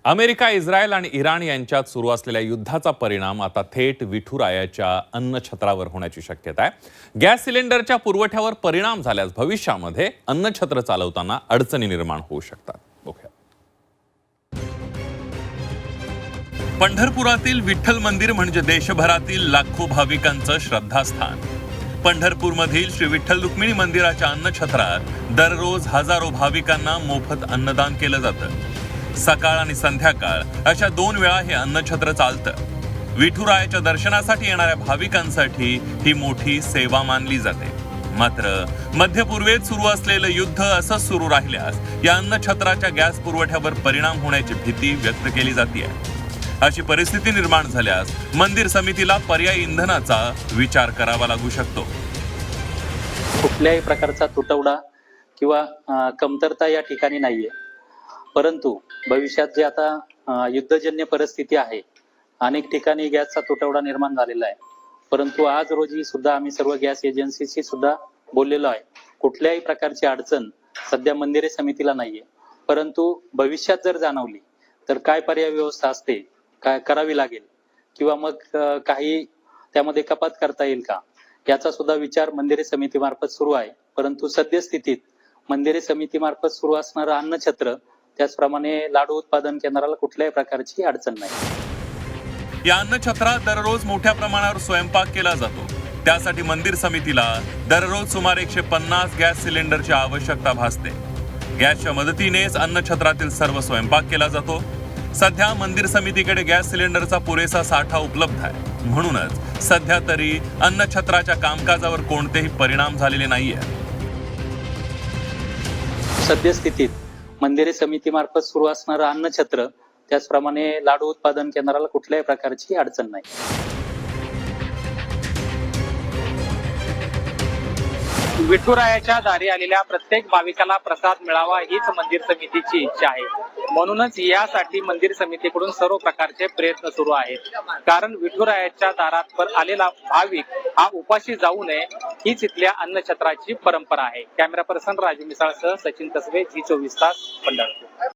America, Israel आणि Iran यांच्यात सुरू असलेल्या युद्धाचा परिणाम आता थेट विठुरायाच्या अन्नछत्रावर होण्याची शक्यता आहे। गॅस सिलेंडरच्या पुरवठ्यावर परिणाम झाल्यास भविष्यामध्ये अन्नछत्र चालवताना अडचणी निर्माण होऊ शकतात। बघूया। पंढरपुरातील विठ्ठल मंदिर म्हणजे देशभरातील लाखो भाविकांचं श्रद्धास्थान। पंढरपूरमधील श्री विठ्ठल रुक्मिणी मंदिराच्या अन्नछत्रात दररोज हजारो भाविकांना मोफत अन्नदान केलं जातं। सकाळ आणि संध्याकाळ अशा 2 वेळा हे अन्नछत्र चालतं। विठुरायाच्या दर्शनासाठी येणाऱ्या भाविकांसाठी ही मोठी सेवा मानली जाते। मात्र मध्यपूर्वेत सुरू असलेलं युद्ध असंच सुरू राहिल्यास या अन्नछत्राच्या गॅस पुरवठ्यावर परिणाम होण्याची भीती व्यक्त केली जाते। अशी परिस्थिती निर्माण झाल्यास मंदिर समितीला पर्यायी इंधनाचा विचार करावा लागू शकतो। कुठल्याही प्रकारचा तुटवडा किंवा कमतरता या ठिकाणी नाहीये, परंतु भविष्यात जे आता युद्धजन्य परिस्थिती आहे, अनेक ठिकाणी गॅसचा तुटवडा निर्माण झालेला आहे। परंतु आज रोजी सुद्धा आम्ही सर्व गॅस एजन्सीशी सुद्धा बोललेलो आहे। कुठल्याही प्रकारची अडचण सध्या मंदिरे समितीला नाहीये, परंतु भविष्यात जर जाणवली तर काय पर्याय व्यवस्था असते, काय करावी लागेल किंवा मग काही त्यामध्ये कपात करता येईल का, याचा सुद्धा विचार मंदिरे समितीमार्फत सुरू आहे। परंतु सद्यस्थितीत मंदिरे समितीमार्फत सुरू असणारं अन्नछत्र, त्याचप्रमाणे लाडू उत्पादन केंद्राला कुठल्याही प्रकारची अडचण नाही। या अन्नछत्रात दररोज मोठ्या प्रमाणावर स्वयंपाक केला जातो। त्यासाठी मंदिर समितीला दररोज सुमारे 150 गॅस सिलेंडरची आवश्यकता भासते। गॅसच्या मदतीनेच अन्नछत्रातील सर्व स्वयंपाक केला जातो। सध्या मंदिर समितीकडे गॅस सिलेंडरचा पुरेसा साठा उपलब्ध आहे, म्हणूनच सध्या तरी अन्नछत्राच्या कामकाजावर कोणतेही परिणाम झालेले नाहीये। सद्यस्थितीत मंदिरे समितीमार्फत सुरू असणारं अन्नछत्र, त्याचप्रमाणे लाडू उत्पादन केंद्राला कुठल्याही प्रकारची अडचण नाही। विठुरायाच्या दारी आलेल्या प्रत्येक भाविकाला प्रसाद मिळावा हीच मंदिर समितीची इच्छा आहे। म्हणूनच यासाठी मंदिर समितीकडून सर्व प्रकारचे प्रयत्न सुरू आहेत। कारण विठुरायाच्या दारात आलेला भाविक हा उपाशी जाऊ नये हीच इथल्या अन्नछत्राची परंपरा आहे। कॅमेरा पर्सन राजू मिसाळसह सचिन कसबे, झी 24 तास, पंढरपूर।